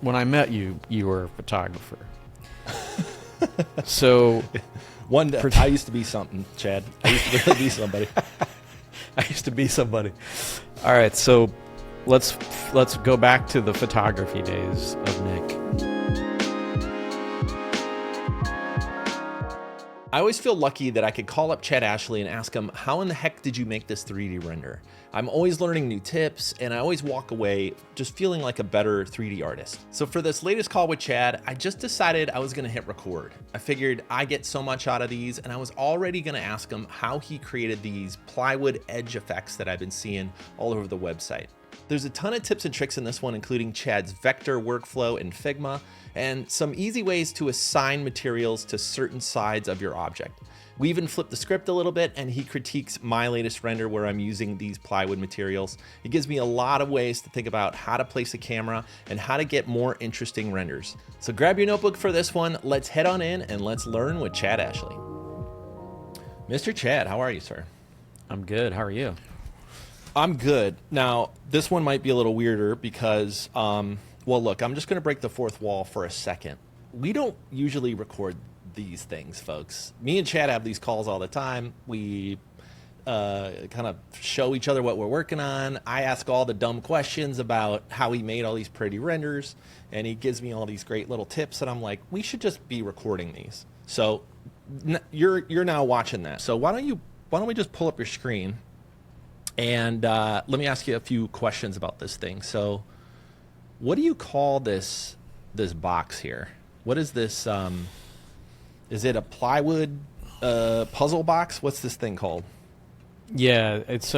when I met you, you were a photographer. So One day, I used to be something, Chad. I used to really be somebody. I used to be somebody. All right, so let's go back to the photography days of Nick. I always feel lucky that I could call up Chad Ashley and ask him, how in the heck did you make this 3D render? I'm always learning new tips, and I always walk away just feeling like a better 3D artist. So for this latest call with Chad, I just decided I was gonna hit record. I figured I get so much out of these, and I was already gonna ask him how he created these plywood edge effects that I've been seeing all over the website. There's a ton of tips and tricks in this one, including Chad's vector workflow in Figma, and some easy ways to assign materials to certain sides of your object. We even flipped the script a little bit, and he critiques my latest render where I'm using these plywood materials. It gives me a lot of ways to think about how to place a camera and how to get more interesting renders. So grab your notebook for this one. Let's head on in and let's learn with Chad Ashley. Mr. Chad, how are you, sir? I'm good. How are you? I'm good. Now, this one might be a little weirder because, well, look, I'm just going to break the fourth wall for a second. We don't usually record these things, folks. Me and Chad have these calls all the time. We kind of show each other what we're working on. I ask all the dumb questions about how he made all these pretty renders, and he gives me all these great little tips, and I'm like, we should just be recording these. So you're now watching that. So why don't we just pull up your screen? And let me ask you a few questions about this thing. So what do you call this box here? What is this? Is it a plywood puzzle box? What's this thing called? Yeah, it's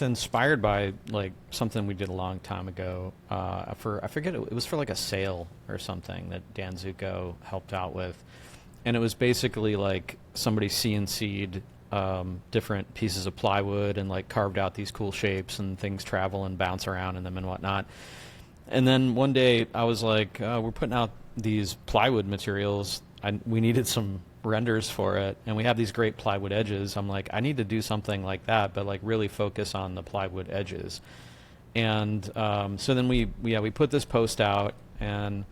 inspired by like something we did a long time ago. I forget it was for like a sale or something that Dan Zuko helped out with, and it was basically like somebody CNC'd different pieces of plywood and like carved out these cool shapes, and things travel and bounce around in them and whatnot. And then one day I was like, we're putting out these plywood materials. We needed some renders for it, and we have these great plywood edges. I'm like, I need to do something like that, but like really focus on the plywood edges. And so then we put this post out, and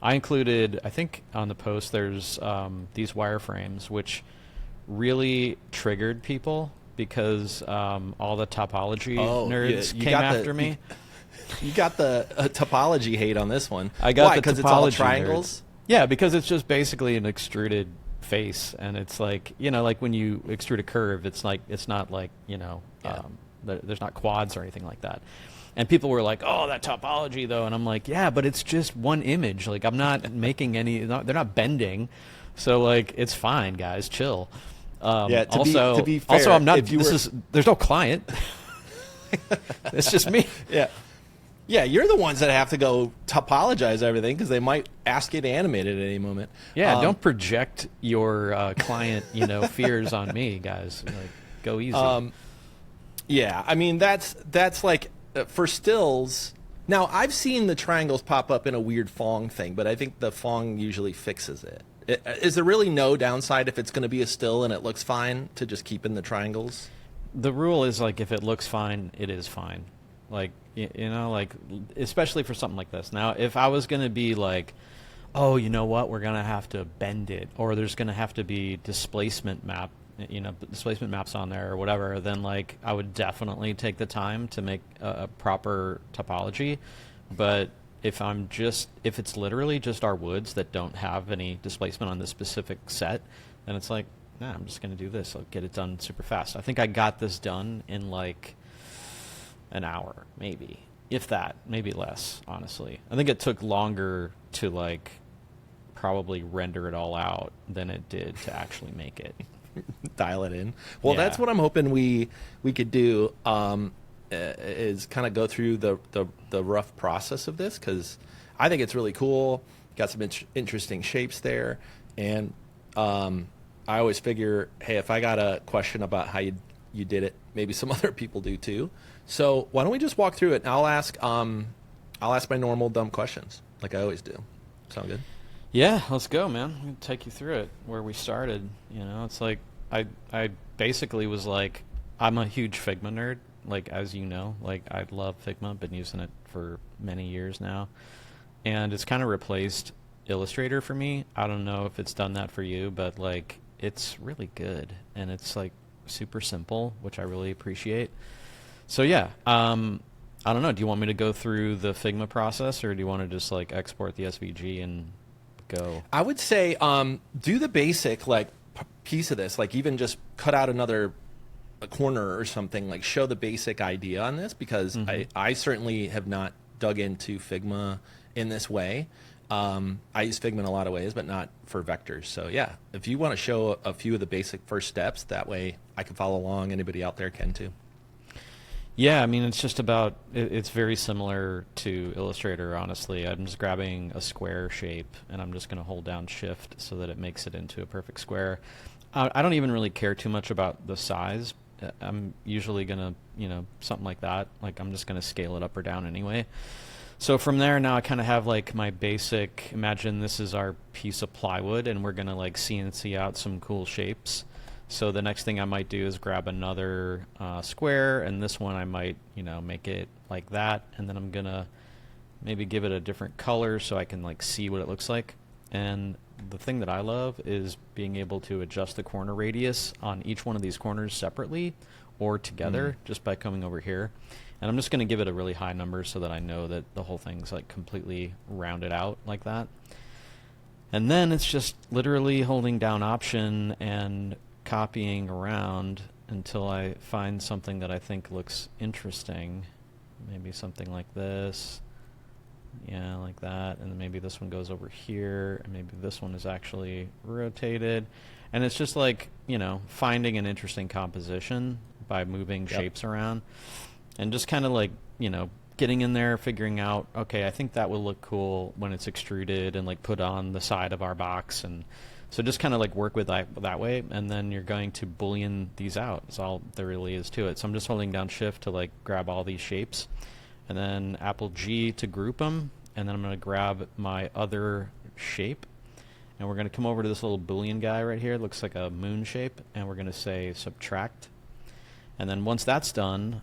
I included, I think on the post there's these wireframes, which really triggered people because all the topology nerds came after me. You got the topology hate on this one. I got the because topology it's all triangles. Nerds. Yeah, because it's just basically an extruded face, and it's like, you know, like when you extrude a curve, it's like, it's not like, you know, there's not quads or anything like that. And people were like, oh, that topology though, and I'm like, yeah, but it's just one image. Like I'm not making any. They're not bending, so like it's fine, guys, chill. Yeah. To be fair, also, I'm not. There's no client. It's just me. Yeah. Yeah, you're the ones that have to go topologize everything because they might ask you to animate it at any moment. Yeah, don't project your client, fears on me, guys. Like, go easy. Yeah, I mean that's like for stills. Now I've seen the triangles pop up in a weird Phong thing, but I think the Phong usually fixes it. Is there really no downside if it's going to be a still and it looks fine to just keep in the triangles? The rule is like if it looks fine, it is fine. Like, like especially for something like this. Now, if I was going to be like, oh, you know what, we're going to have to bend it, or there's going to have to be displacement maps on there or whatever, then like I would definitely take the time to make a proper topology. But if it's literally just our woods that don't have any displacement on this specific set, then it's like, nah, I'm just going to do this. I'll get it done super fast. I think I got this done in like an hour, maybe, if that, maybe less, honestly. I think it took longer to like probably render it all out than it did to actually make it. Dial it in. Well, yeah. That's what I'm hoping we could do, is kind of go through the rough process of this, because I think it's really cool. Got some interesting shapes there, and I always figure, hey, if I got a question about how you did it, maybe some other people do too. So why don't we just walk through it, and I'll ask my normal dumb questions like I always do. Sound good? Yeah, let's go, man. I'm gonna take you through it where we started. It's like I basically was like, I'm a huge Figma nerd, like, as you know. Like, I love Figma. I've been using it for many years now. and it's kind of replaced Illustrator for me. I don't know if it's done that for you, but like it's really good, and it's like super simple, which I really appreciate. So yeah, I don't know. Do you want me to go through the Figma process, or do you want to just like export the SVG and go? I would say do the basic like piece of this, like even just cut out another a corner or something, like show the basic idea on this, because I certainly have not dug into Figma in this way. I use Figma in a lot of ways, but not for vectors. So yeah, if you want to show a few of the basic first steps, that way I can follow along. Anybody out there can too. Yeah, I mean, it's just about, it's very similar to Illustrator, honestly. I'm just grabbing a square shape, and I'm just going to hold down Shift so that it makes it into a perfect square. I don't even really care too much about the size. I'm usually going to, you know, something like that. Like, I'm just going to scale it up or down anyway. So from there, now I kind of have like my basic, imagine this is our piece of plywood, and we're going to like CNC out some cool shapes. So the next thing I might do is grab another square, and this one I might, you know, make it like that, and then I'm gonna maybe give it a different color so I can like see what it looks like. And the thing that I love is being able to adjust the corner radius on each one of these corners separately or together just by coming over here. And I'm just gonna give it a really high number so that I know that the whole thing's like completely rounded out like that. And then it's just literally holding down Option and copying around until I find something that I think looks interesting. Maybe something like this. Yeah, like that. And then maybe this one goes over here, and maybe this one is actually rotated. And it's just like, you know, finding an interesting composition by moving shapes around. And just kind of like, you know, getting in there, figuring out, okay, I think that will look cool when it's extruded and like put on the side of our box. And so just kind of like work with that way, and then you're going to boolean these out. That's all there really is to it. So I'm just holding down Shift to like grab all these shapes, and then Apple G to group them, and then I'm going to grab my other shape, and we're going to come over to this little boolean guy right here. It looks like a moon shape, and we're going to say subtract. And then once that's done,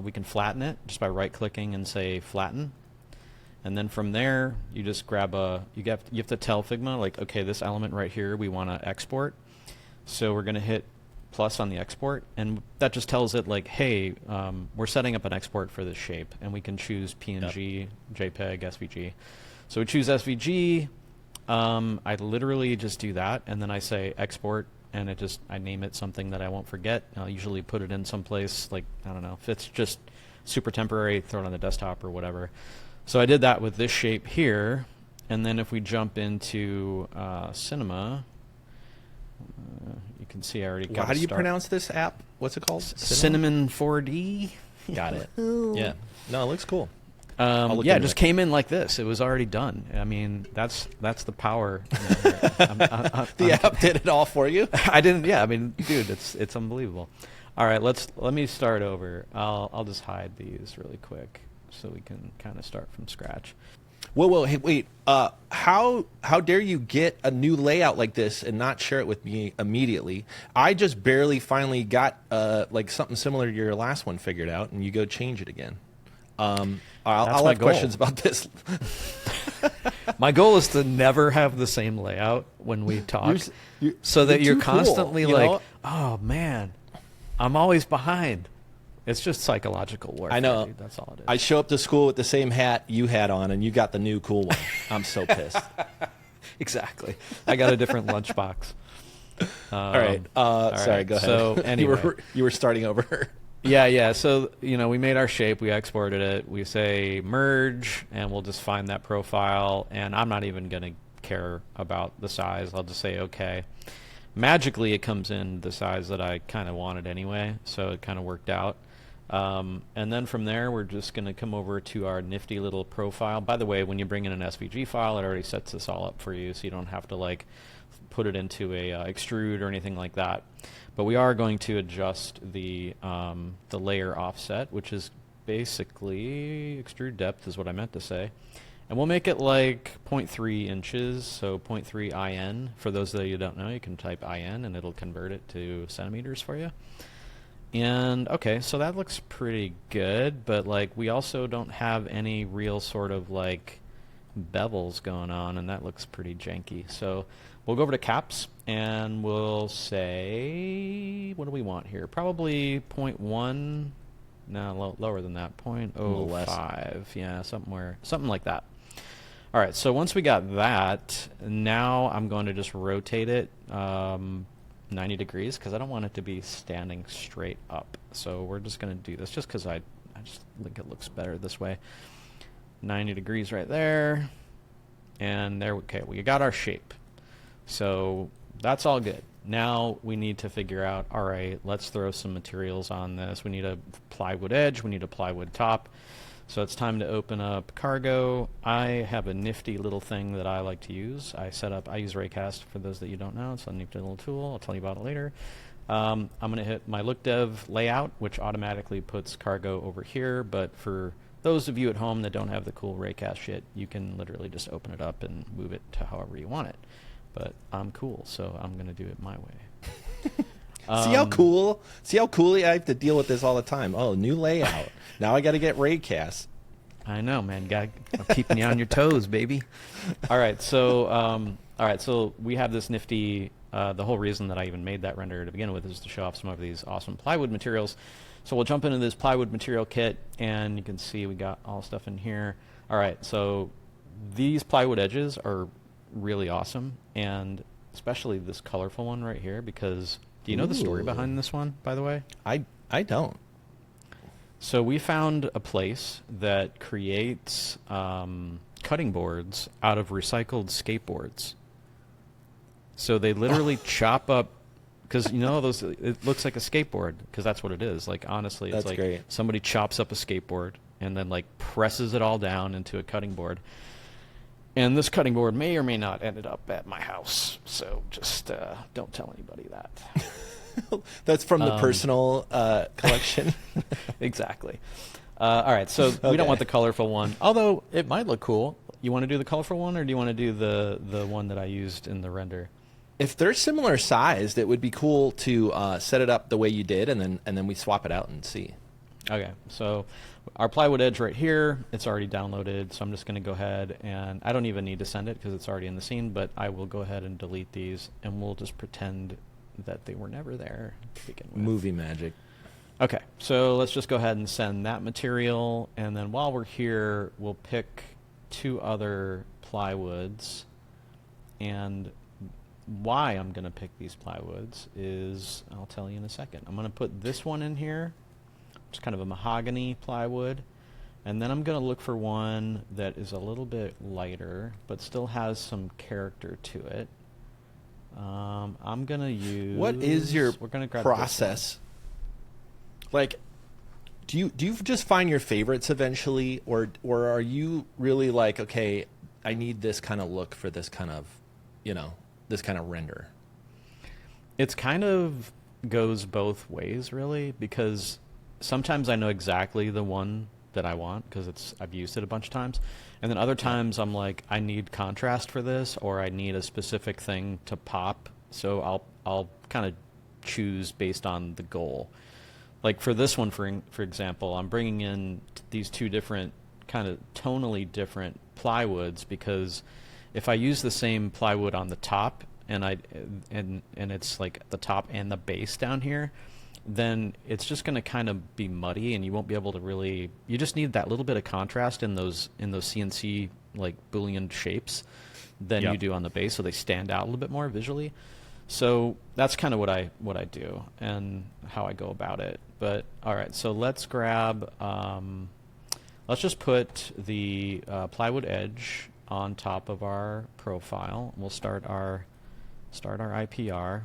we can flatten it just by right-clicking and say flatten. And then from there, you just grab you have to tell Figma, like, okay, this element right here we want to export. So we're going to hit plus on the export, and that just tells it, like, hey, we're setting up an export for this shape, and we can choose PNG, JPEG, SVG. So we choose SVG. I literally just do that, and then I say export, and I name it something that I won't forget. I'll usually put it in someplace, like, I don't know, if it's just super temporary, throw it on the desktop or whatever. So I did that with this shape here, and then if we jump into Cinema, you can see I already got. How do you pronounce this app? What's it called? Cinnamon 4D. Got it. Yeah. No, it looks cool. Yeah, it just came in like this. It was already done. I mean, that's the power. The app did it all for you. I didn't. Yeah, I mean, dude, it's unbelievable. All right, let me start over. I'll just hide these really quick, so we can kind of start from scratch. Whoa, hey, wait. How dare you get a new layout like this and not share it with me immediately? I just barely finally got like something similar to your last one figured out, and you go change it again. I'll have questions about this. My goal is to never have the same layout when we talk, so that you're constantly cool, like, oh man, I'm always behind. It's just psychological work. I know. Dude. That's all it is. I show up to school with the same hat you had on, and you got the new cool one. I'm so pissed. Exactly. I got a different lunchbox. All right. Sorry, go ahead. So anyway. you were starting over. Yeah. So, we made our shape. We exported it. We say merge, and we'll just find that profile. And I'm not even going to care about the size. I'll just say OK. Magically, it comes in the size that I kind of wanted anyway, so it kind of worked out. And then from there, we're just going to come over to our nifty little profile. By the way, when you bring in an SVG file, it already sets this all up for you, so you don't have to like put it into a extrude or anything like that. But we are going to adjust the layer offset, which is basically extrude depth is what I meant to say. And we'll make it like 0.3 inches, so 0.3 IN. For those that you don't know, you can type IN and it'll convert it to centimeters for you. And okay, so that looks pretty good, but like we also don't have any real sort of like bevels going on, and that looks pretty janky. So we'll go over to caps, and we'll say, what do we want here? Probably 0.1, no, lower than that, little less. 0.05, yeah, something like that. All right, so once we got that, now I'm going to just rotate it 90 degrees because I don't want it to be standing straight up. So we're just going to do this just because I just think it looks better this way. 90 degrees right there. And there, okay, we got our shape. So that's all good. Now we need to figure out, all right, let's throw some materials on this. We need a plywood edge. We need a plywood top. So it's time to open up Cargo. I have a nifty little thing that I like to use. I use Raycast for those that you don't know. It's a nifty little tool. I'll tell you about it later. I'm going to hit my Look Dev layout, which automatically puts Cargo over here. But for those of you at home that don't have the cool Raycast shit, you can literally just open it up and move it to however you want it. But I'm cool, so I'm going to do it my way. See how cool I have to deal with this all the time. Oh, new layout. Now I got to get Raycast. I know, man. I'm keeping you on your toes, baby. All right, so we have this nifty. The whole reason that I even made that render to begin with is to show off some of these awesome plywood materials. So we'll jump into this plywood material kit, and you can see we got all stuff in here. All right, so these plywood edges are really awesome, and especially this colorful one right here, because do you know the story behind this one, by the way? I don't. So we found a place that creates cutting boards out of recycled skateboards. So they literally chop up, because you know those. It looks like a skateboard because that's what it is. Like honestly, it's like great. Somebody chops up a skateboard and then like presses it all down into a cutting board. And this cutting board may or may not ended up at my house. So just don't tell anybody that. That's from the personal collection. Exactly. All right, so we don't want the colorful one, although it might look cool. You want to do the colorful one, or do you want to do the one that I used in the render? If they're similar sized, it would be cool to set it up the way you did, and then we swap it out and see. Okay, so our plywood edge right here, it's already downloaded, so I'm just going to go ahead, and I don't even need to send it because it's already in the scene, but I will go ahead and delete these, and we'll just pretend that they were never there to begin with. Movie magic. Okay, so let's just go ahead and send that material, and then while we're here, we'll pick 2 other plywoods, and why I'm going to pick these plywoods is, I'll tell you in a second. I'm going to put this one in here. It's kind of a mahogany plywood, and then I'm going to look for one that is a little bit lighter but still has some character to it. I'm going to use... What is your grab process? Like, do you just find your favorites eventually, or are you really like, okay, I need this kind of look for this kind of, this kind of render? It's kind of goes both ways, really, because sometimes I know exactly the one that I want because I've used it a bunch of times, and then other times I'm like, I need contrast for this, or I need a specific thing to pop. So I'll kind of choose based on the goal. Like for this one, for example, I'm bringing in these 2 different kind of tonally different plywoods because if I use the same plywood on the top and it's like the top and the base down here, then it's just going to kind of be muddy, and you won't be able to really. You just need that little bit of contrast in those CNC like Boolean shapes than you do on the base, so they stand out a little bit more visually. So that's kind of what I do and how I go about it. But all right, so let's grab. Let's just put the plywood edge on top of our profile. We'll start our IPR.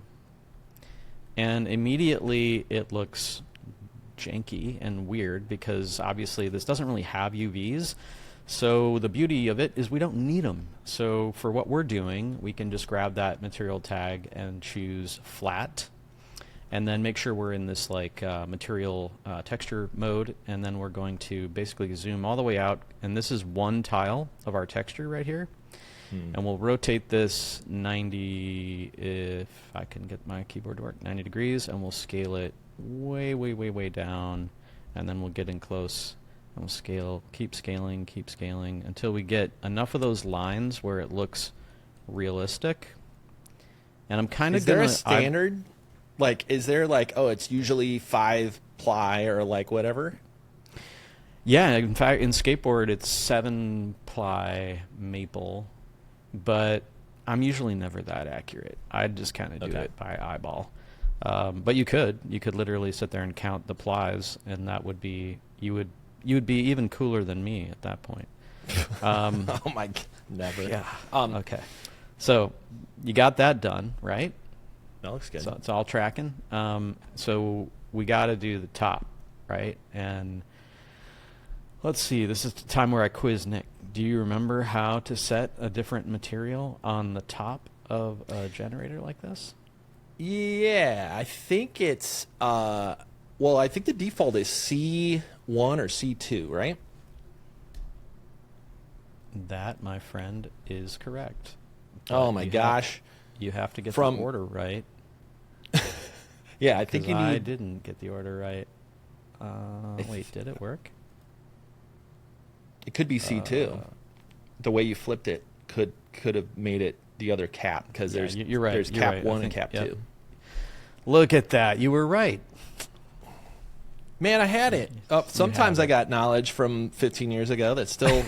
And immediately it looks janky and weird because obviously this doesn't really have UVs. So the beauty of it is we don't need them. So for what we're doing, we can just grab that material tag and choose flat, and then make sure we're in this like material texture mode, and then we're going to basically zoom all the way out. And this is one tile of our texture right here. And we'll rotate this 90, if I can get my keyboard to work, 90 degrees, and we'll scale it way, way, way, way down, and then we'll get in close We'll keep scaling until we get enough of those lines where it looks realistic. And I'm kind of Is there a standard? Like, is there like, oh, it's usually 5 ply or like whatever? Yeah, in fact, in skateboard it's 7 ply maple, but I'm usually never that accurate. I just kind of do it by eyeball. But you could literally sit there and count the plies, and that would be you would be even cooler than me at that point. Oh my, never. Yeah. Okay. So you got that done, right? That looks good. So it's all tracking. So we got to do the top, right? And let's see. This is the time where I quiz Nick. Do you remember how to set a different material on the top of a generator like this? Yeah, I think it's well, I think the default is C1 or C2, right? That, my friend, is correct. Oh my gosh. You have to get From- the order right. Yeah, I think you I need. didn't get the order right. Wait, did it work? It could be C2. The way you flipped it could have made it the other cap, because Yeah, there's you're right. There's You're cap right. 1 I and think- cap yep. 2. Look at that. You were right. Man, I had it. Sometimes I got knowledge from 15 years ago that still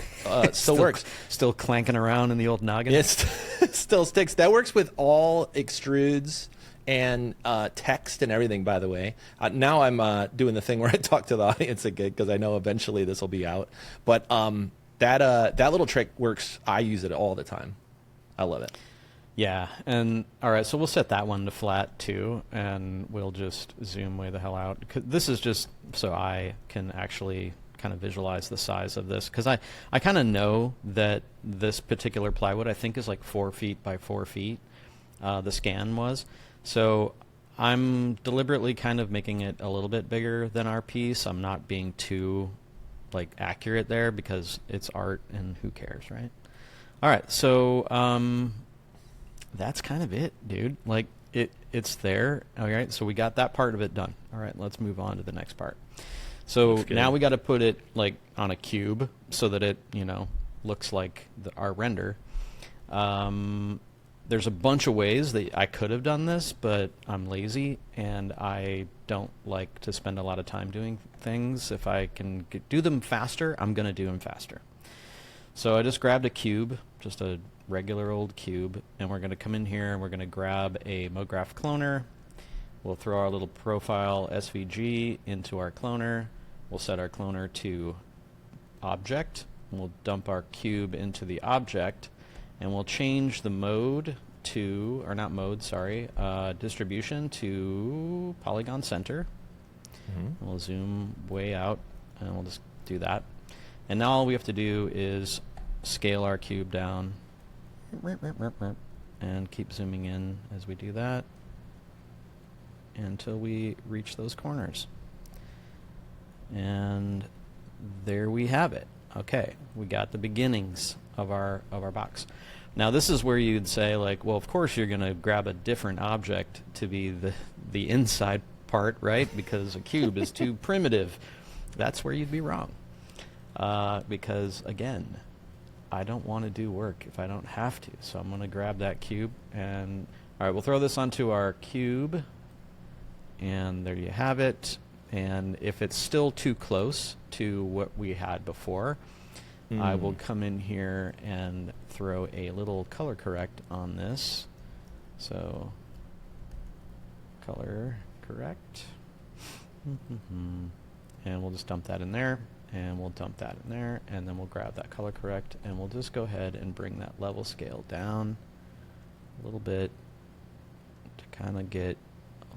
works. Still clanking around in the old noggin. It still sticks. That works with all extrudes and text and everything, by the way. Now I'm doing the thing where I talk to the audience again, because I know eventually this will be out. But that little trick works. I use it all the time. I love it. Yeah, and all right, so we'll set that one to flat too, and we'll just zoom way the hell out. 'Cause this is just so I can actually kind of visualize the size of this, because I kind of know that this particular plywood I think is like 4 feet by 4 feet. The scan was, so I'm deliberately kind of making it a little bit bigger than our piece. I'm not being too like accurate there, because it's art and who cares, right? All right, so that's kind of it, dude. Like it's there. All right, so we got that part of it done. All right, let's move on to the next part. So now we got to put it like on a cube so that it, looks like our render. There's a bunch of ways that I could have done this, but I'm lazy and I don't like to spend a lot of time doing things. If I can do them faster, I'm going to do them faster. So I just grabbed a cube, just a regular old cube, and we're going to come in here and we're going to grab a MoGraph cloner. We'll throw our little profile SVG into our cloner. We'll set our cloner to object. We'll dump our cube into the object, and we'll change the mode to, or not mode, sorry, distribution to polygon center. And we'll zoom way out, and we'll just do that. And now all we have to do is scale our cube down and keep zooming in as we do that until we reach those corners. And there we have it. Okay, we got the beginnings of our box. Now this is where you'd say, like, well, of course you're going to grab a different object to be the inside part, right? Because a cube is too primitive. That's where you'd be wrong. Because again, I don't want to do work if I don't have to. So I'm going to grab that cube, and all right, we'll throw this onto our cube, and there you have it. And if it's still too close to what we had before, I will come in here and throw a little color correct on this. So color correct. And we'll just dump that in there. And we'll dump that in there, and then we'll grab that color correct, and we'll just go ahead and bring that level scale down a little bit to kind of get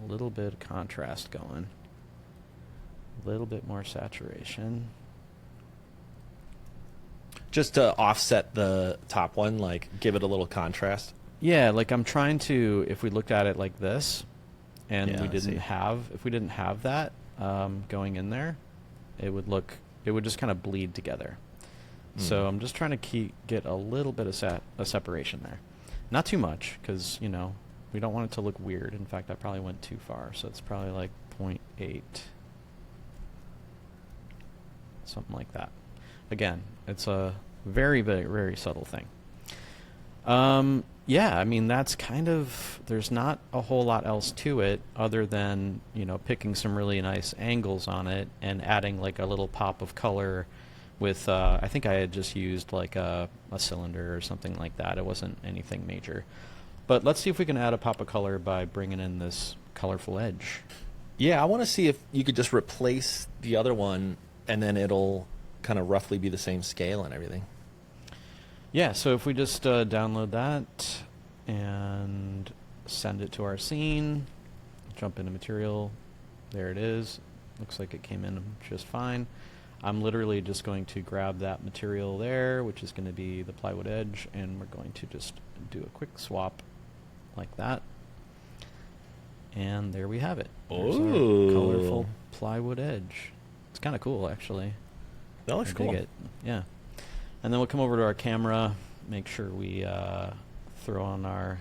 a little bit of contrast going, a little bit more saturation. Just to offset the top one, like give it a little contrast. Yeah, like I'm trying to, if we looked at it like this, and Yeah, we I didn't see. have, if we didn't have that going in there, it would look, it would just kind of bleed together. So I'm just trying to get a little bit of a separation there. Not too much, because, we don't want it to look weird. In fact, I probably went too far, so it's probably like 0.8. something like that. Again, it's a very, very, very subtle thing. Yeah, I mean, that's kind of, there's not a whole lot else to it other than, picking some really nice angles on it and adding like a little pop of color with, I think I had just used like a cylinder or something like that. It wasn't anything major. But let's see if we can add a pop of color by bringing in this colorful edge. Yeah, I want to see if you could just replace the other one and then it'll kind of roughly be the same scale and everything. Yeah, so if we just download that and send it to our scene, jump into material, there it is. Looks like it came in just fine. I'm literally just going to grab that material there, which is going to be the plywood edge, and we're going to just do a quick swap like that. And there we have it. There's our colorful plywood edge. It's kind of cool, actually. That looks cool. Dig it. Yeah. And then we'll come over to our camera, make sure we throw on our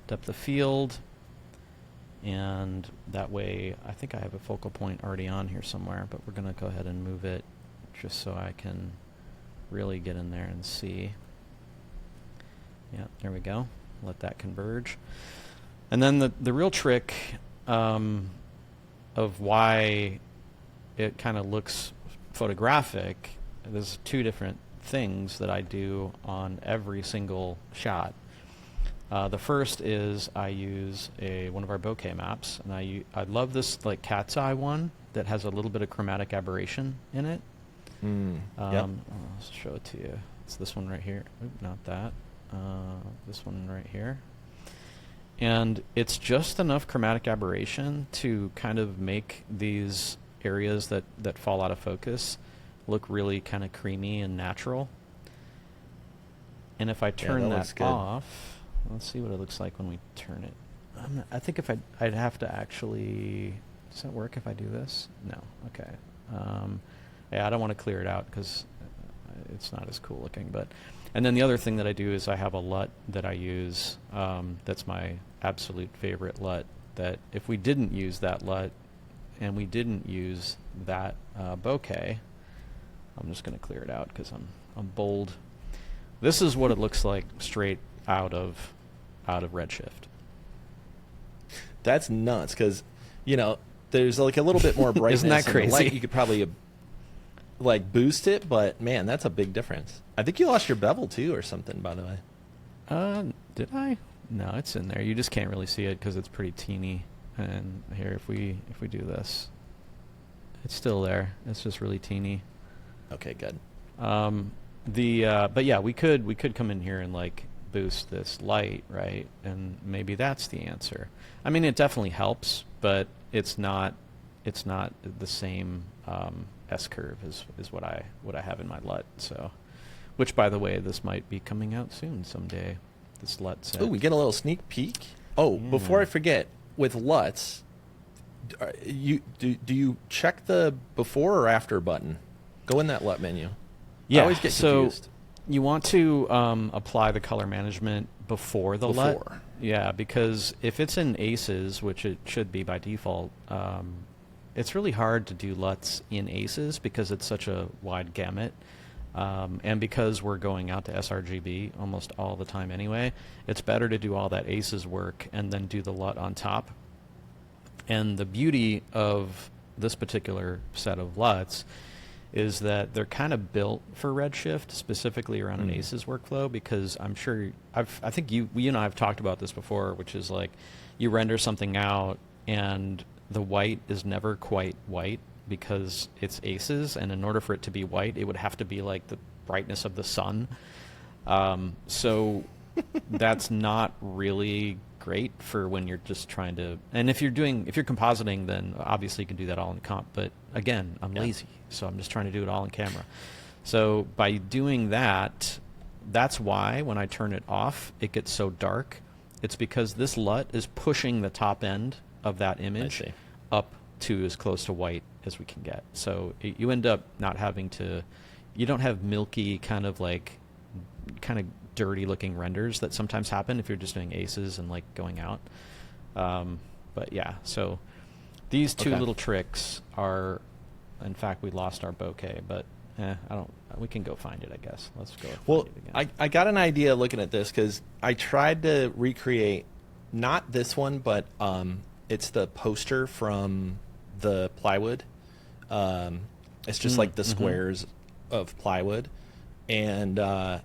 depth of field, and that way, I think I have a focal point already on here somewhere, but we're going to go ahead and move it just so I can really get in there and see. Yeah, there we go. Let that converge. And then the real trick of why it kind of looks photographic, there's two different things that I do on every single shot. The first is I use one of our bokeh maps, and I love this like cat's eye one that has a little bit of chromatic aberration in it. Yep. I'll show it to you. It's this one right here. Oop, not that. This one right here. And it's just enough chromatic aberration to kind of make these areas that fall out of focus look really kind of creamy and natural. And if I turn that off, let's see what it looks like when we turn it. I think if I'd have to actually, does that work if I do this? No. Okay. Yeah, I don't want to clear it out because it's not as cool looking. And then the other thing that I do is I have a LUT that I use. That's my absolute favorite LUT. That if we didn't use that LUT and we didn't use that bokeh, I'm just going to clear it out because I'm bold. This is what it looks like straight out of Redshift. That's nuts because, there's like a little bit more brightness. Isn't that crazy? In the light. You could probably like boost it, but man, that's a big difference. I think you lost your bevel too or something, by the way. Did I? No, it's in there. You just can't really see it because it's pretty teeny. And here, if we do this, it's still there. It's just really teeny. Okay, good. But yeah, we could come in here and like boost this light, right? And maybe that's the answer. I mean, it definitely helps, but it's not the same S-curve is what I have in my LUT. So, which by the way, this might be coming out soon someday. This LUT set. Oh, we get a little sneak peek. Oh, yeah. Before I forget, with LUTs, do you check the before or after button? Go in that LUT menu. Yeah. I always get confused. So you want to apply the color management before the LUT. Yeah, because if it's in ACES, which it should be by default, it's really hard to do LUTs in ACES because it's such a wide gamut. And because we're going out to sRGB almost all the time anyway, it's better to do all that ACES work and then do the LUT on top. And the beauty of this particular set of LUTs is that they're kind of built for Redshift, specifically around an ACES workflow, because I'm sure, I think you and I have talked about this before, which is like you render something out and the white is never quite white because it's ACES, and in order for it to be white, it would have to be like the brightness of the sun. So that's not really great for when you're just trying to, and if you're compositing, then obviously you can do that all in comp, but again, I'm lazy, so I'm just trying to do it all in camera. So by doing that, that's why when I turn it off, it gets so dark. It's because this LUT is pushing the top end of that image up to as close to white as we can get. So you end up not having to, you don't have milky kind of dirty looking renders that sometimes happen if you're just doing ACES and like going out. But yeah, so these two little tricks are, in fact, we lost our bokeh, but I don't. We can go find it, I guess. Let's go Well, find it again. I got an idea looking at this because I tried to recreate not this one, but it's the poster from the plywood. It's just like the squares of plywood, and I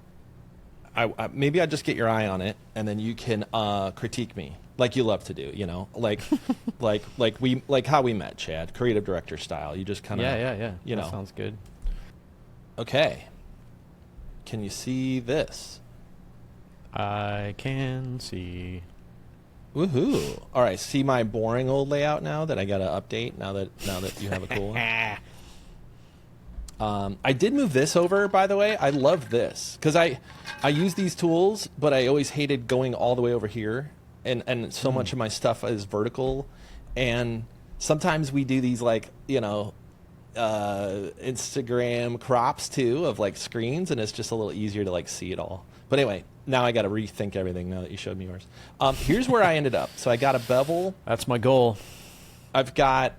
maybe I just get your eye on it, and then you can critique me like you love to do. You know, like like how we met, Chad, creative director style. You just kind of Yeah. You That know. sounds good. Okay. Can you see this? I can see. Woohoo! All right, see my boring old layout now that I got to update now that you have a cool one. I did move this over, by the way. I love this because I use these tools, but I always hated going all the way over here, and so much of my stuff is vertical, and sometimes we do these like Instagram crops too of like screens, and it's just a little easier to like see it all. But anyway, now I got to rethink everything now that you showed me yours. Here's where I ended up. So I got a bevel. That's my goal. I've got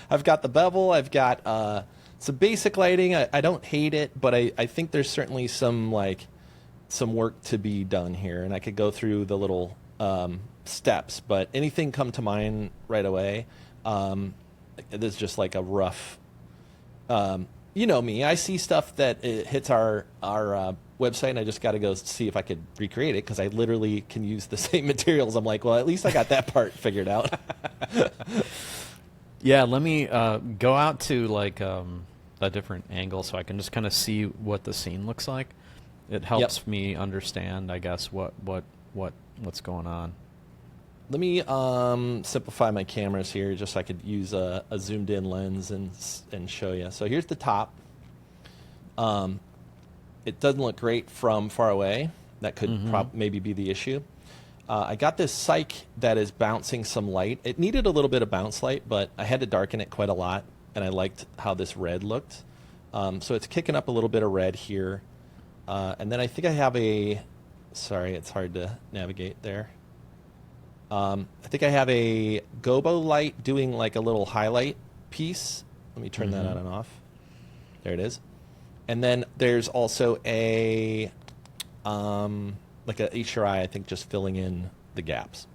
I've got the bevel. I've got some basic lighting. I don't hate it, but I think there's certainly some work to be done here, and I could go through the little steps. But anything come to mind right away? This is just like a rough. You know me. I see stuff that it hits our website, and I just got to go see if I could recreate it because I literally can use the same materials. I'm like, well, at least I got that part figured out. Yeah, let me go out to like a different angle so I can just kind of see what the scene looks like. It helps me understand, I guess, what's going on. Let me simplify my cameras here just so I could use a zoomed in lens and show you. So here's the top. It doesn't look great from far away. That could maybe be the issue. I got this cyc that is bouncing some light. It needed a little bit of bounce light, but I had to darken it quite a lot, and I liked how this red looked. So it's kicking up a little bit of red here. And then I think I have sorry, it's hard to navigate there. I think I have a gobo light doing like a little highlight piece. Let me turn that on and off. There it is. And then there's also a like a HRI, I think, just filling in the gaps.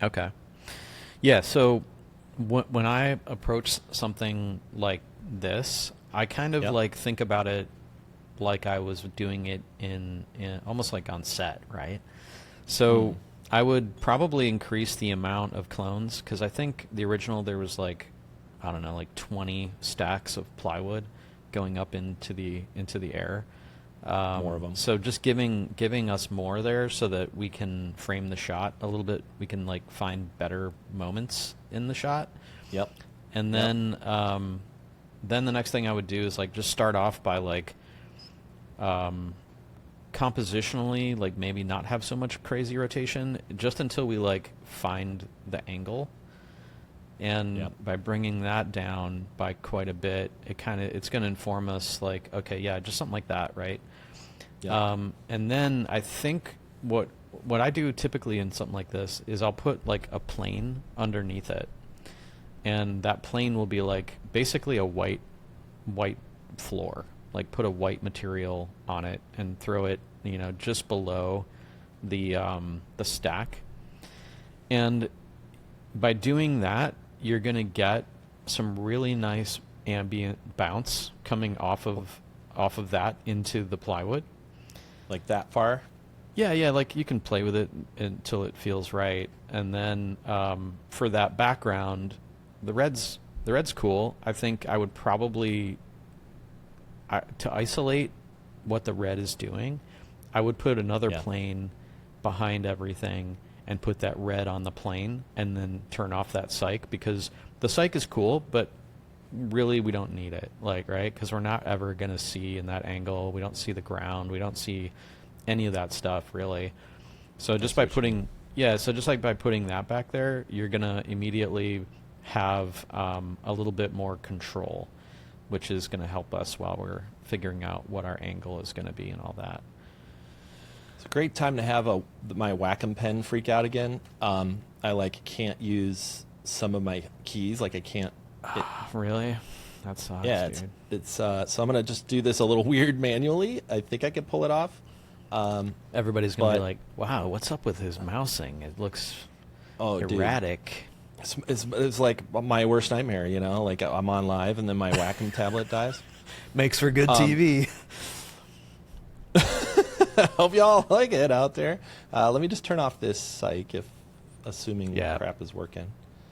Okay. Yeah, so when I approach something like this, I kind of like think about it like I was doing it in almost like on set, right? So I would probably increase the amount of clones because I think the original there was like, I don't know, like 20 stacks of plywood going up into the air. More of them. So just giving us more there so that we can frame the shot a little bit. We can like find better moments in the shot. Yep. And then the next thing I would do is like just start off by like compositionally, like maybe not have so much crazy rotation just until we like find the angle. And by bringing that down by quite a bit, it's going to inform us like, okay, yeah, just something like that, right? Yeah. And then I think what I do typically in something like this is I'll put like a plane underneath it, and that plane will be like basically a white floor. Like put a white material on it and throw it, just below the stack. And by doing that, you're going to get some really nice ambient bounce coming off of that into the plywood. Like that far? Yeah, like you can play with it until it feels right. And then for that background, the red's cool. I think I would probably to isolate what the red is doing, I would put another plane behind everything and put that red on the plane and then turn off that cyc, because the cyc is cool, but really we don't need it, like, right? Because we're not ever going to see in that angle. We don't see the ground. We don't see any of that stuff, really. So just by putting, by putting that back there, you're going to immediately have a little bit more control, which is going to help us while we're figuring out what our angle is going to be and all that. It's a great time to have my Wacom pen freak out again. I can't use some of my keys. Like I can't. Really? That sucks, Yeah, dude. it's so I'm gonna just do this a little weird manually. I think I can pull it off. Everybody's gonna be but- like, "Wow, what's up with his mousing? It looks Oh, dude. erratic." It's like my worst nightmare, you know? Like I'm on live and then my Wacom tablet dies. Makes for good TV. Hope y'all like it out there. Let me just turn off this psych assuming Yeah. crap is working.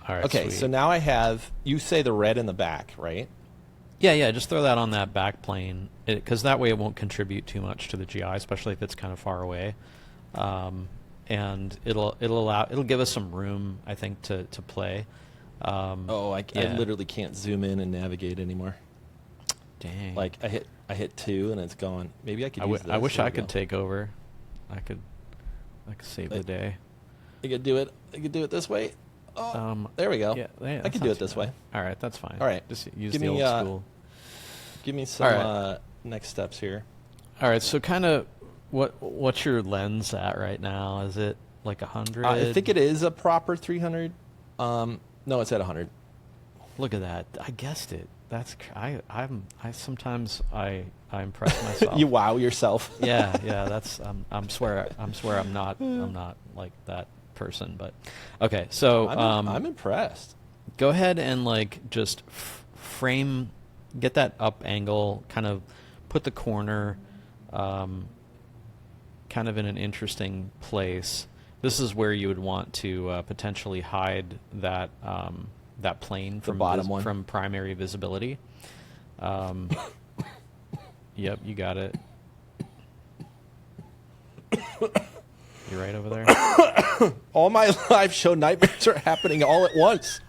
All right. Okay, sweet. so now I have, you say the red in the back, right? Yeah, just throw that on that back plane, because that way it won't contribute too much to the GI, especially if it's kind of far away. And it'll give us some room, I think, to play. I yeah. literally can't zoom in and navigate anymore. Dang. Like I hit 2 and it's gone. Maybe I could use this. I wish There I we could go. take over. I could save the day. I could do it. I could do it this way. Oh, there we go. Yeah, I that's could not do it too this bad. way. All right, that's fine. All right. Just use Give the me, old school. Give me some All right. next steps here. All right, so kind of what's your lens at right now? Is it like 100? I think it is a proper 300. No, it's at 100. Look at that! I guessed it. That's I sometimes I impress myself. You wow yourself. yeah. That's I'm swear I'm not like that person. But okay, so I'm impressed. go ahead and like just frame, get that up angle, kind of put the corner kind of in an interesting place. This is where you would want to potentially hide that that plane from bottom one. from primary visibility. Yep, you got it. You're right over there. All my live show nightmares are happening all at once.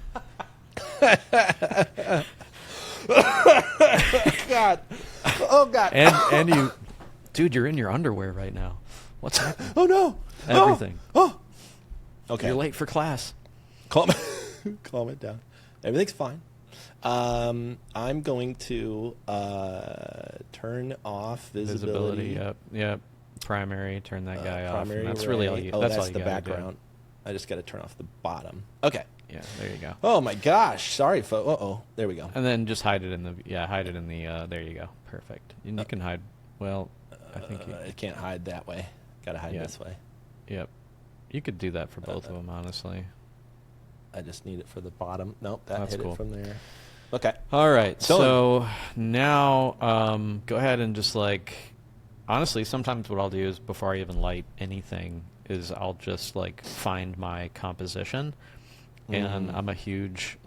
God. Oh, God. And you, dude, you're in your underwear right now. What's happening? Oh, no. Everything. Oh. Okay. You're late for class. Calm it down. Everything's fine. I'm going to turn off visibility. Yep. Primary. Turn that guy off. Primary And that's really all array. you. Oh, that's that's all you the gotta do. background. I just got to turn off the bottom. Okay. Yeah. There you go. Oh my gosh. Sorry, folks. Uh-oh. There we go. And then just hide it in the. There you go. Perfect. And you can hide. Well, I think. I can't hide that way. Got to hide Yeah. this way. Yep. You could do that for both of them, honestly. I just need it for the bottom. Nope, that That's hit cool. it from there. Okay. All right. Done. So now, go ahead and just like, honestly, sometimes what I'll do is before I even light anything is I'll just like find my composition, and I'm a huge,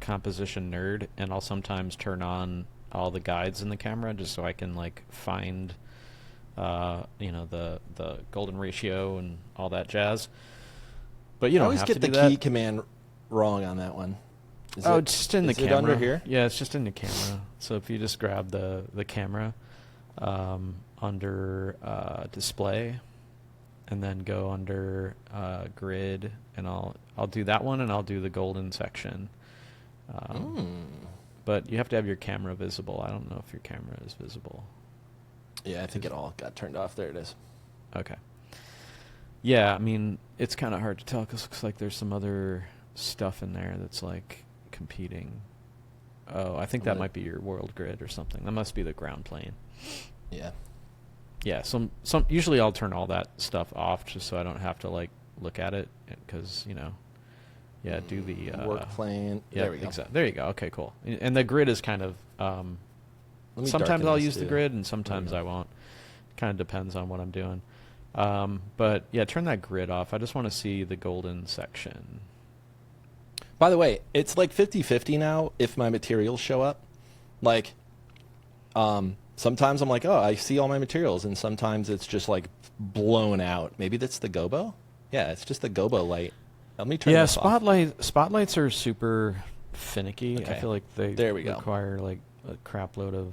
composition nerd, and I'll sometimes turn on all the guides in the camera just so I can like find, the golden ratio and all that jazz. But you I don't always have get to the do that. key command wrong on that one. It's just in the is it camera. under here? Yeah, it's just in the camera. So if you just grab the camera under display, and then go under grid, and I'll do that one, and I'll do the golden section. But you have to have your camera visible. I don't know if your camera is visible. Yeah, I think it all got turned off. There it is. Okay. Yeah, I mean, it's kind of hard to tell because it looks like there's some other stuff in there that's like competing. Oh, I think that might be your world grid or something. That must be the ground plane. Yeah. Yeah, some usually I'll turn all that stuff off just so I don't have to like look at it because do the Work plane. Yeah, There we go. Exactly. There you go. Okay, cool. And the grid is kind of Let me sometimes darken I'll this use the too. grid and sometimes I won't. Kind of depends on what I'm doing. But yeah, turn that grid off. I just want to see the golden section. By the way, it's like 50-50 now if my materials show up. Like, sometimes I'm like, oh, I see all my materials, and sometimes it's just like blown out. Maybe that's the gobo? Yeah, it's just the gobo light. Let me turn this off. Spotlights are super finicky. Okay. I feel like they There we go. require like a crap load of.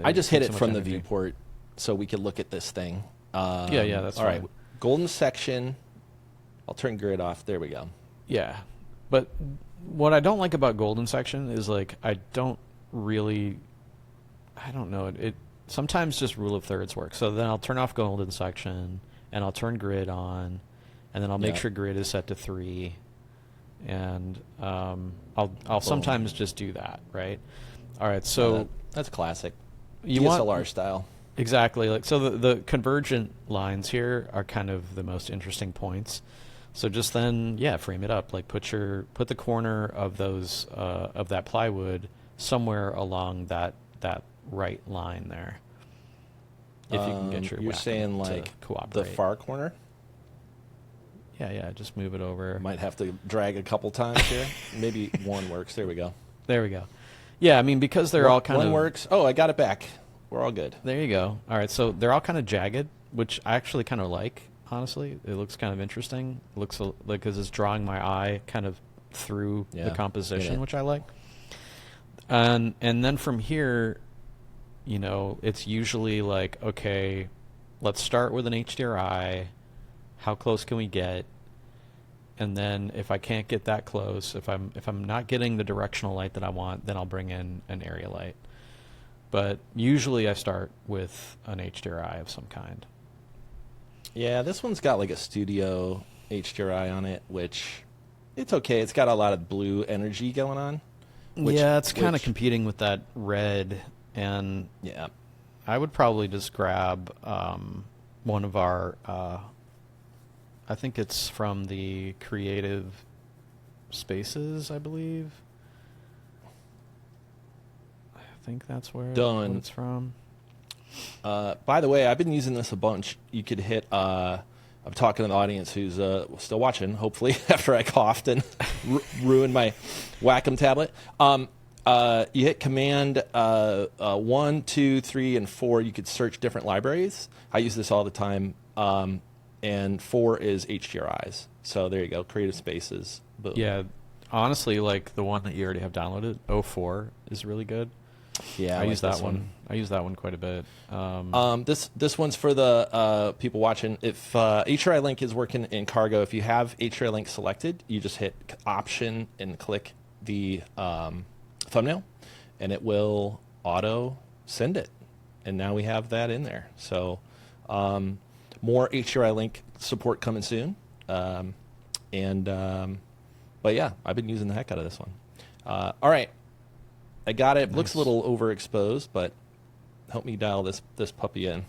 I just hit take it so much from the energy. viewport so we could look at this thing. Yeah, that's all right. fine. Golden section. I'll turn grid off. There we go. Yeah, but what I don't like about golden section is like I don't know it. Sometimes just rule of thirds works. So then I'll turn off golden section and I'll turn grid on, and then I'll make Yeah. sure grid is set to 3, and I'll sometimes just do that, right? All right, so that's classic. you DSLR want style. exactly like so the convergent lines here are kind of the most interesting points. So just then, yeah, frame it up. Like put the corner of those of that plywood somewhere along that right line there. If you can get your you're Wacom saying to like cooperate. the far corner. Yeah, just move it over. Might have to drag a couple times here. Maybe one works. There we go. There we go. Yeah, I mean because they're all kind of one works. Oh, I got it back. We're all good. There you go. All right, so they're all kind of jagged, which I actually kind of like. Honestly, it looks kind of interesting. It looks like because it's drawing my eye kind of through the composition, which I like. And then from here, you know, it's usually like, okay, let's start with an HDRI. How close can we get? And then if I can't get that close, if I'm not getting the directional light that I want, then I'll bring in an area light. But usually I start with an HDRI of some kind. Yeah, this one's got like a studio HDRI on it, which it's okay. It's got a lot of blue energy going on. It's kind of competing with that red, and yeah, I would probably just grab one of our. I think it's from the Creative Spaces, I believe. I think that's where Done. it's from. By the way, I've been using this a bunch. You could hit. I'm talking to the audience who's still watching. Hopefully, after I coughed and ruined my Wacom tablet. You hit Command 1, 2, 3, and 4. You could search different libraries. I use this all the time. And 4 is HDRIs. So there you go. Creative Spaces. Boom. Yeah, honestly, like the one that you already have downloaded, 04, is really good. Yeah, I use that one. I use that one quite a bit. This one's for the people watching. If HDRI Link is working in Cargo, if you have HDRI Link selected, you just hit Option and click the thumbnail, and it will auto send it. And now we have that in there. So more HDRI Link support coming soon. But yeah, I've been using the heck out of this one. All right. I got it. Nice. Looks a little overexposed, but help me dial this puppy in.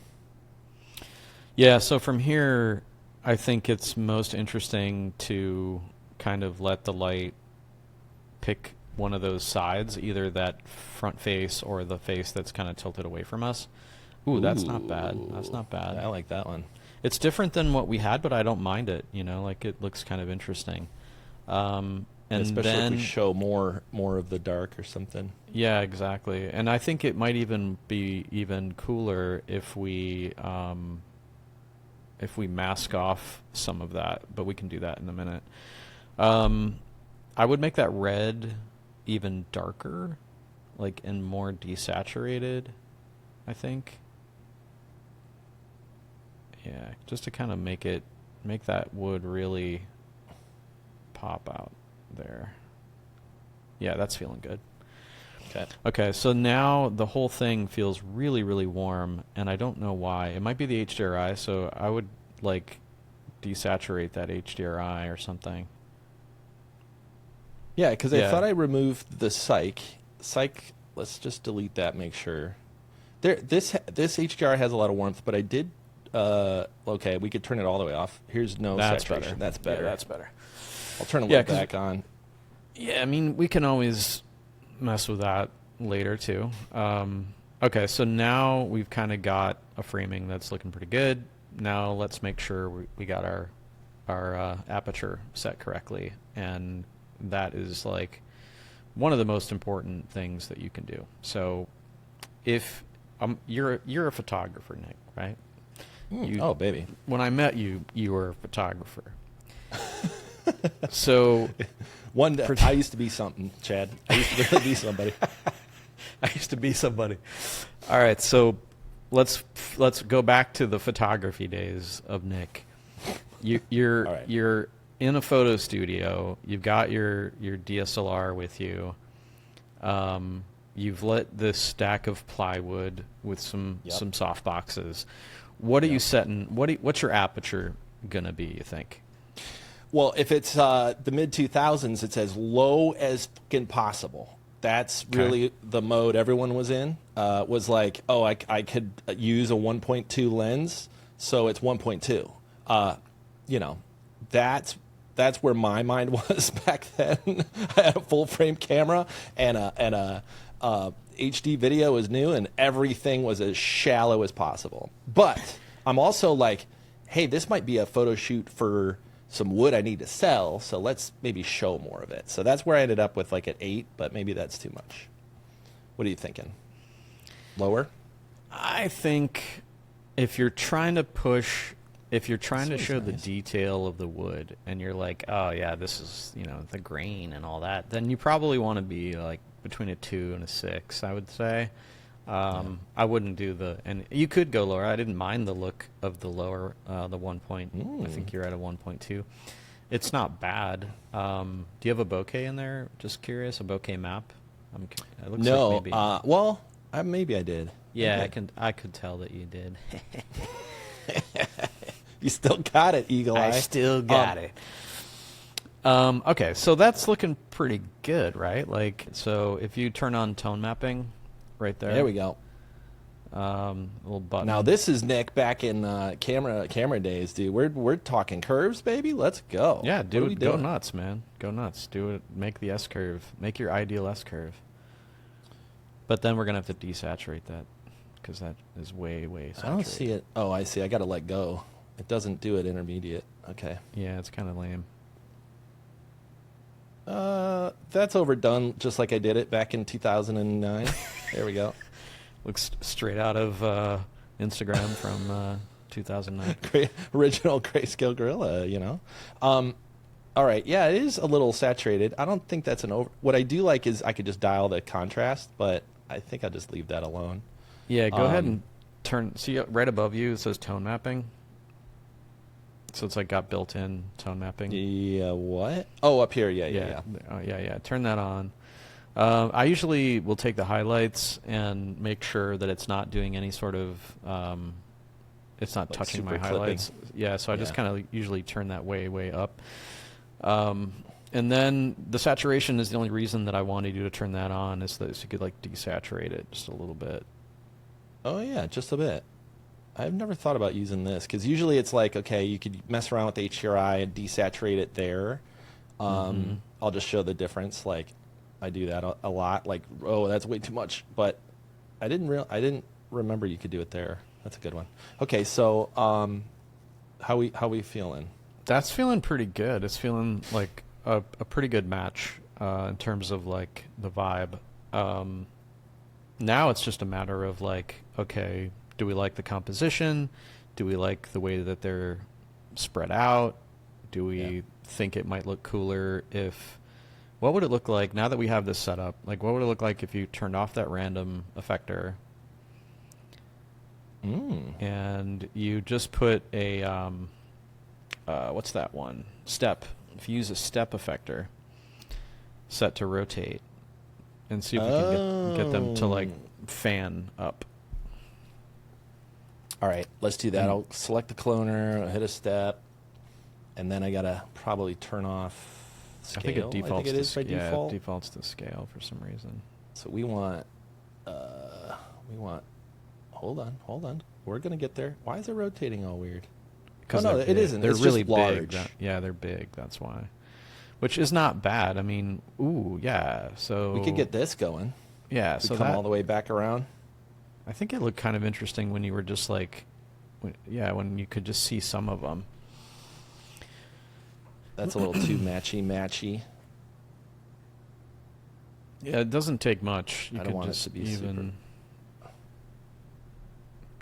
Yeah, so from here, I think it's most interesting to kind of let the light pick one of those sides, either that front face or the face that's kind of tilted away from us. Ooh, that's not bad. That's not bad. I like that one. It's different than what we had, but I don't mind it. You know, like it looks kind of interesting. And especially then, if we show more of the dark or something. Yeah, exactly. And I think it might even be even cooler if we mask off some of that, but we can do that in a minute. I would make that red even darker, like and more desaturated, I think. Yeah, just to kind of make that wood really pop out there. Yeah, that's feeling good. Okay, so now the whole thing feels really, really warm, and I don't know why. It might be the HDRI, so I would like desaturate that HDRI or something. Yeah, because I thought I removed the psych. Let's just delete that. Make sure. This HDRI has a lot of warmth, but I did. Okay, we could turn it all the way off. Here's no saturation. That's better. Yeah, that's better. I'll turn it back on. Yeah, I mean, we can always mess with that later, too. Okay, so now we've kind of got a framing that's looking pretty good. Now let's make sure we got our aperture set correctly. And that is, like, one of the most important things that you can do. So if you're a photographer, Nick, right? Oh, baby. When I met you, you were a photographer. So one day, I used to be something, Chad. I used to really be somebody. I used to be somebody. All right, so let's go back to the photography days of Nick. You're right. You're in a photo studio. You've got your DSLR with you. You've lit this stack of plywood with some soft boxes. What are you setting? What's your aperture gonna be, you think? Well, if it's the mid 2000s, it's as low as fucking possible. That's really the mode everyone was in. Was like, oh, I could use a 1.2 lens, so it's 1.2. You know, that's where my mind was back then. I had a full frame camera and a HD video was new, and everything was as shallow as possible. But I'm also like, hey, this might be a photo shoot for some wood I need to sell, so let's maybe show more of it. So that's where I ended up with like at 8, but maybe that's too much. What are you thinking? Lower? I think if you're trying to show the detail of the wood and you're like, oh yeah, this is, the grain and all that, then you probably want to be like between a 2 and a 6, I would say. I wouldn't do and you could go lower. I didn't mind the look of the lower, the 1 point. I think you're at a 1.2. It's not bad. Do you have a bokeh in there? Just curious, a bokeh map? It looks No. like maybe. Well, maybe I did. Yeah, I could tell that you did. You still got it, Eagle Eye. I still got it. Okay, so that's looking pretty good, right? Like, so if you turn on tone mapping, right there. There we go. Little button. Now this is Nick back in camera days, dude. We're talking curves, baby. Let's go. Yeah, dude, go nuts, man. Go nuts. Do it. Make the S curve. Make your ideal S curve. But then we're gonna have to desaturate that because that is way saturated. I don't see it. Oh, I see. I got to let go. It doesn't do it intermediate. Okay. Yeah, it's kind of lame. That's overdone, just like I did it back in 2009. There we go. Looks straight out of Instagram from 2009. Original Greyscalegorilla, All right, yeah, it is a little saturated. I don't think that's an over. What I do like is I could just dial the contrast, but I think I'll just leave that alone. Yeah, go ahead and turn. See right above you, it says tone mapping. So it's like got built-in tone mapping. Yeah, what? Oh, up here, yeah. Oh, yeah. Turn that on. I usually will take the highlights and make sure that it's not doing any sort of, it's not like touching my highlights. Yeah, so I just kind of usually turn that way up. And then the saturation is the only reason that I wanted you to turn that on is that you could like desaturate it just a little bit. Oh yeah, just a bit. I've never thought about using this because usually it's like, okay, you could mess around with HDRI and desaturate it there. I'll just show the difference. Like I do that a lot. Like, oh, that's way too much. But I didn't remember you could do it there. That's a good one. Okay, so how we feeling? That's feeling pretty good. It's feeling like a pretty good match in terms of like the vibe. Now it's just a matter of like, okay, do we like the composition? Do we like the way that they're spread out? Do we think it might look cooler if... What would it look like now that we have this set up? Like, what would it look like if you turned off that random effector and you just put a... what's that one? Step. If you use a step effector set to rotate and see if we can get them to, like, fan up. All right, let's do that. I'll select the cloner, I'll hit a step, and then I gotta probably turn off scale. I think it defaults. I think it is by default. It defaults to scale for some reason. So we want. Hold on. We're gonna get there. Why is it rotating all weird? Because it isn't. They're it's really just large. big. Yeah, they're big. That's why. Which is not bad. I mean, So we could get this going. Yeah. So come all the way back around. I think it looked kind of interesting when you were just like, when you could just see some of them. That's a little too matchy. Yeah, it doesn't take much. You I don't want just it to be even.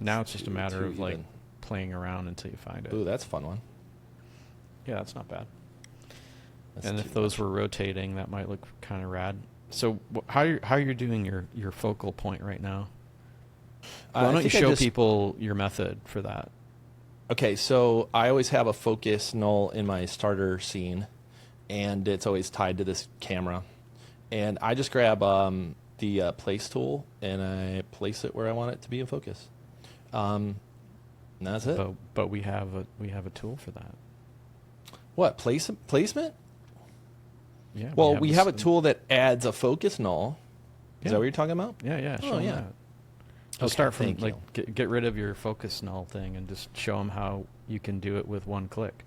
Now it's just a matter of like playing around until you find it. Ooh, that's a fun one. Yeah, that's not bad. That's and if those were rotating, that might look kind of rad. So how you're doing your focal point right now? Why don't you show people your method for that? Okay, so I always have a focus null in my starter scene, and it's always tied to this camera. And I just grab the place tool, and I place it where I want it to be in focus. And that's it. But we have a tool for that. What, placement? Yeah. Well, we have a this- tool that adds a focus null. Is Yeah. that what you're talking about? Yeah. Show Oh, 'em yeah. that. Okay, Start from thank like you. get rid of your focus null thing and just show them how you can do it with one click.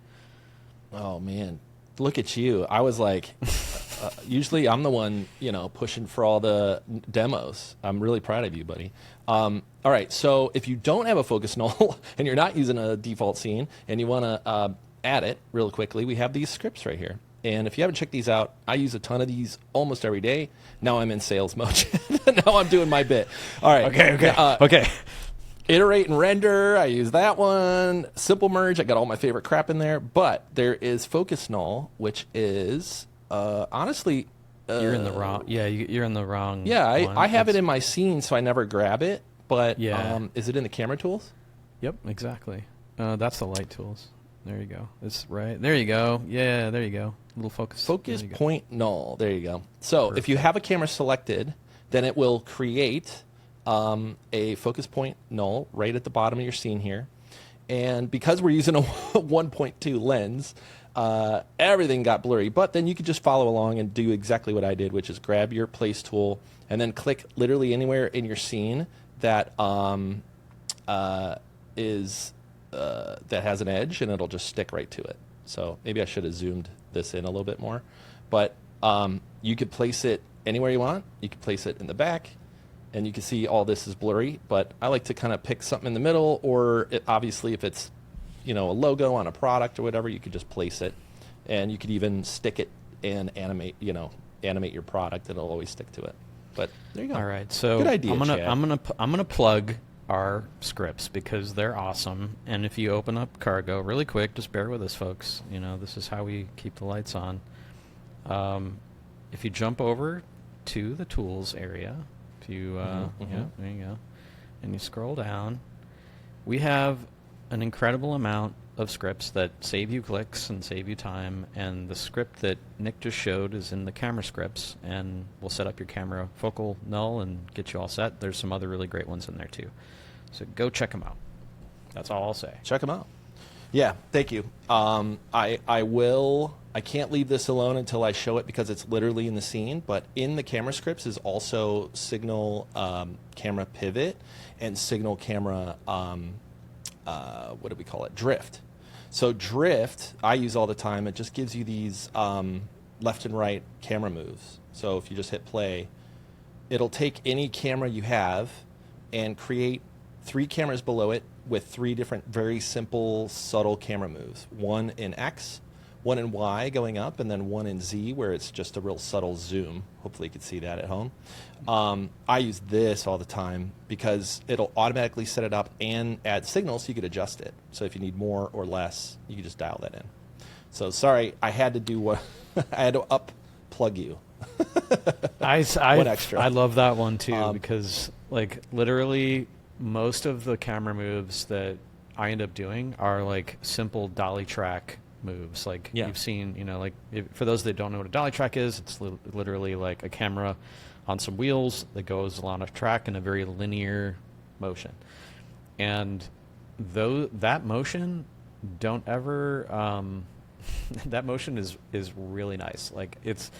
Oh, man. Look at you. I was like, usually I'm the one, pushing for all the demos. I'm really proud of you, buddy. All right. So if you don't have a focus null and you're not using a default scene and you want to add it real quickly, we have these scripts right here. And if you haven't checked these out, I use a ton of these almost every day. Now I'm in sales mode. Now I'm doing my bit. All right. Okay. Iterate and render, I use that one. Simple merge, I got all my favorite crap in there. But there is focus null, which is honestly... You're in the wrong. Yeah, you're in the wrong. Yeah, one. I have it in my scene, so I never grab it. But Yeah. is it in the camera tools? Yep, exactly. That's the light tools. There you go. It's right. There you go. Yeah, there you go. Little focus. Focus There you go. point null. There you go. So if you have a camera selected, then it will create a focus point null right at the bottom of your scene here. And because we're using a 1.2 lens, everything got blurry. But then you could just follow along and do exactly what I did, which is grab your place tool and then click literally anywhere in your scene that that has an edge, and it'll just stick right to it. So maybe I should have zoomed this in a little bit more. But you could place it anywhere you want. You could place it in the back, and you can see all this is blurry. But I like to kind of pick something in the middle, or obviously if it's a logo on a product or whatever, you could just place it. And you could even stick it and animate your product, and it'll always stick to it. But there you go. All right, so good idea, Chad. I'm gonna plug our scripts because they're awesome. And if you open up Cargo really quick, just bear with us, folks. This is how we keep the lights on. If you jump over to the tools area, yeah, there you go, and you scroll down, we have an incredible amount of scripts that save you clicks and save you time, and the script that Nick just showed is in the camera scripts, and we'll set up your camera focal null and get you all set. There's some other really great ones in there too, so go check them out. That's all I'll say. Check them out. Yeah, thank you. I can't leave this alone until I show it because it's literally in the scene, but in the camera scripts is also signal camera pivot and signal camera what do we call it? Drift. So drift, I use all the time. It just gives you these left and right camera moves. So if you just hit play, it'll take any camera you have and create 3 cameras below it with 3 different very simple, subtle camera moves. One in X, one in Y going up, and then one in Z where it's just a real subtle zoom. Hopefully you can see that at home. I use this all the time because it'll automatically set it up and add signals so you could adjust it. So if you need more or less, you can just dial that in. So sorry, I had to do what I had to plug you. What extra? I love that one too because literally most of the camera moves that I end up doing are like simple dolly track moves. You've seen, for those that don't know what a dolly track is, it's literally like a camera on some wheels that goes along a track in a very linear motion. And that motion, don't ever that motion is really nice. It's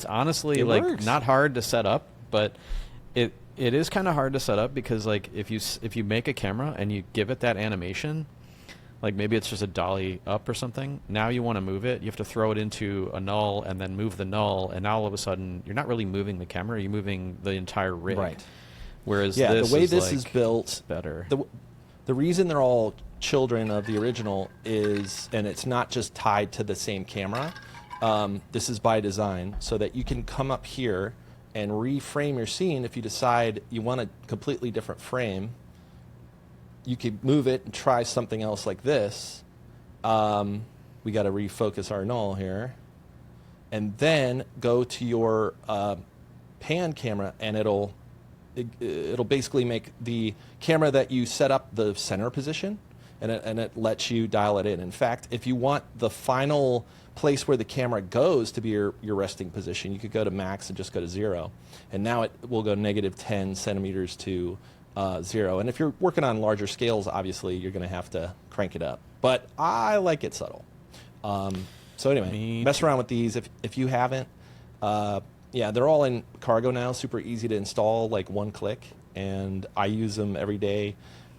honestly works. not hard to set up, but it is kind of hard to set up because if you make a camera and you give it that animation, maybe it's just a dolly up or something. Now you want to move it. You have to throw it into a null and then move the null. And now all of a sudden, you're not really moving the camera. You're moving the entire rig. Right. Whereas the way this is is built, better. The reason they're all children of the original is, and it's not just tied to the same camera. This is by design so that you can come up here and reframe your scene if you decide you want a completely different frame. You could move it and try something else like this. We got to refocus our null here. And then go to your pan camera, and it'll basically make the camera that you set up the center position, and it lets you dial it in. In fact, if you want the final place where the camera goes to be your resting position, you could go to max and just go to 0. And now it will go -10 centimeters to 0. And if you're working on larger scales, obviously you're going to have to crank it up. But I like it subtle. So anyway, mess around with these if you haven't. Yeah, they're all in Cargo now. Super easy to install, like one click, and I use them every day.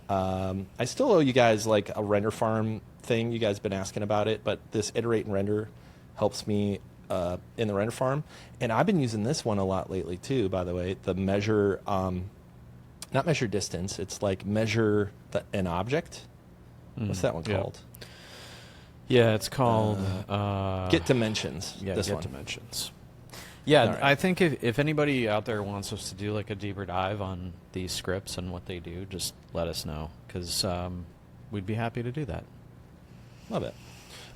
I still owe you guys like a render farm thing. You guys been asking about it, but this iterate and render helps me in the render farm, and I've been using this one a lot lately too. By the way, the measure, not measure distance. It's like measure an object. What's that one called? Yeah, it's called Get Dimensions. Yeah, this Get one. Dimensions. Yeah, Right. I think if anybody out there wants us to do like a deeper dive on these scripts and what they do, just let us know, because we'd be happy to do that. Love it.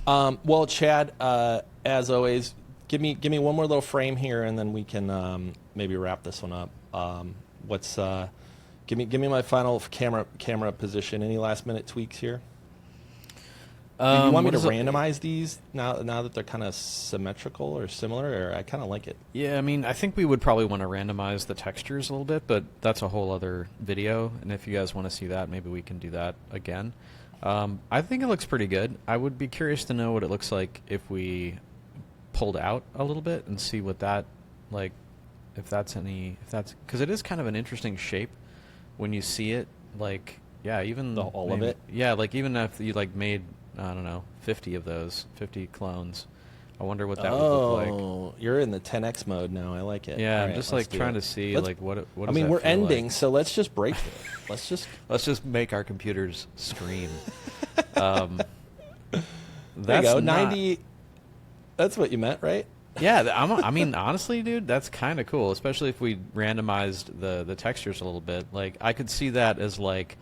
Well, Chad, as always, give me one more little frame here, and then we can maybe wrap this one up. Give me my final camera position. Any last minute tweaks here? Do you want me to randomize these now that they're kind of symmetrical or similar? Or I kind of like it. Yeah, I mean, I think we would probably want to randomize the textures a little bit, but that's a whole other video. And if you guys want to see that, maybe we can do that again. I think it looks pretty good. I would be curious to know what it looks like if we pulled out a little bit and see what that, like, if that's because it is kind of an interesting shape when you see it. Like, yeah, even all of it. Yeah, like even if you like made, I don't know, 50 of those, 50 clones. I wonder what that would look like. Oh, you're in the 10x mode now. I like it. Yeah, All I'm right, just like trying to see like what does I mean, that we're feel ending, like? so let's just break it. Let's just make our computers scream. there you That's go. not- 90. That's what you meant, right? Yeah, I mean, honestly, dude, that's kind of cool, especially if we randomized the textures a little bit. Like, I could see that as like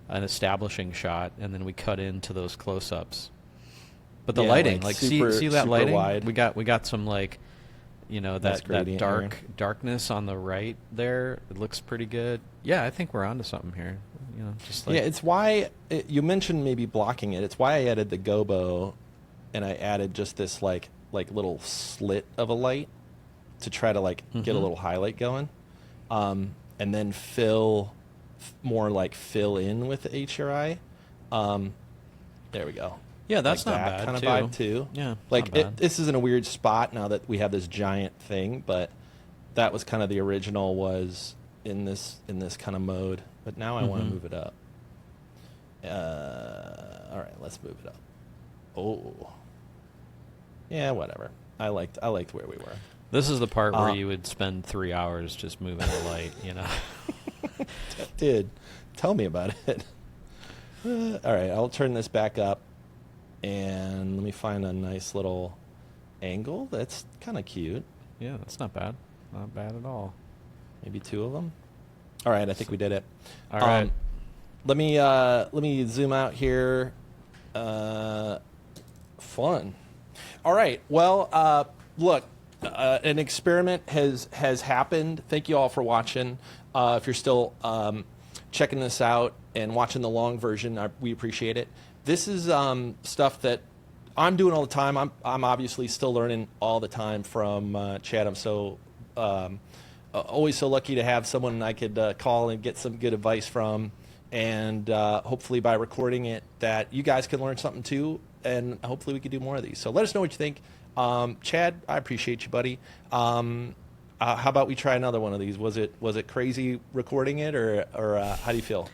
an establishing shot, and then we cut into those close-ups. But the Yeah, lighting, like like super- see that super lighting? wide. We got some like, you know, Nice that gradient darkness on the right there. It looks pretty good. Yeah, I think we're onto something here. You know, just like Yeah, it's why you mentioned maybe blocking it. It's why I added the gobo, and I added just this like little slit of a light to try to like get a little highlight going, and then fill in with the HRI. There we go. Yeah, that's like not that bad kind of too. vibe too. Yeah, like not bad. this is in a weird spot now that we have this giant thing, but that was kind of the original was in this kind of mode. But now I want to move it up. All right, let's move it up. Oh, yeah, whatever. I liked where we were. This is the part where you would spend 3 hours just moving the light, you know. Dude, tell me about it. All right, I'll turn this back up, and let me find a nice little angle. That's kind of cute. Yeah, that's not bad. Not bad at all. Maybe two of them. All right, I think we did it. All right. Let me zoom out here. Fun. All right. Well, look, an experiment has happened. Thank you all for watching. If you're still checking this out and watching the long version, we appreciate it. This is stuff that I'm doing all the time. I'm obviously still learning all the time from Chad. I'm so always so lucky to have someone I could call and get some good advice from, and hopefully by recording it that you guys can learn something too, and hopefully we could do more of these. So let us know what you think. Chad, I appreciate you, buddy. How about we try another one of these? Was it crazy recording it, or how do you feel?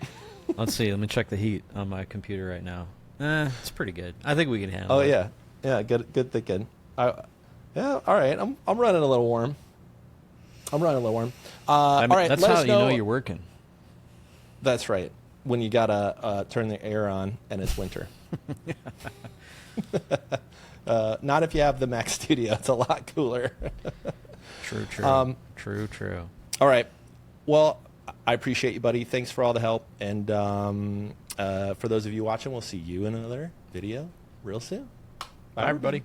Let's see. Let me check the heat on my computer right now. It's pretty good. I think we can handle it. Yeah. Good thinking. Yeah. All right. I'm running a little warm. All right. That's let how us you know. know you're working. That's right. When you gotta turn the air on and it's winter. Not if you have the Mac Studio. It's a lot cooler. True. True. All right. Well, I appreciate you, buddy. Thanks for all the help. And for those of you watching, we'll see you in another video real soon. Bye, everybody.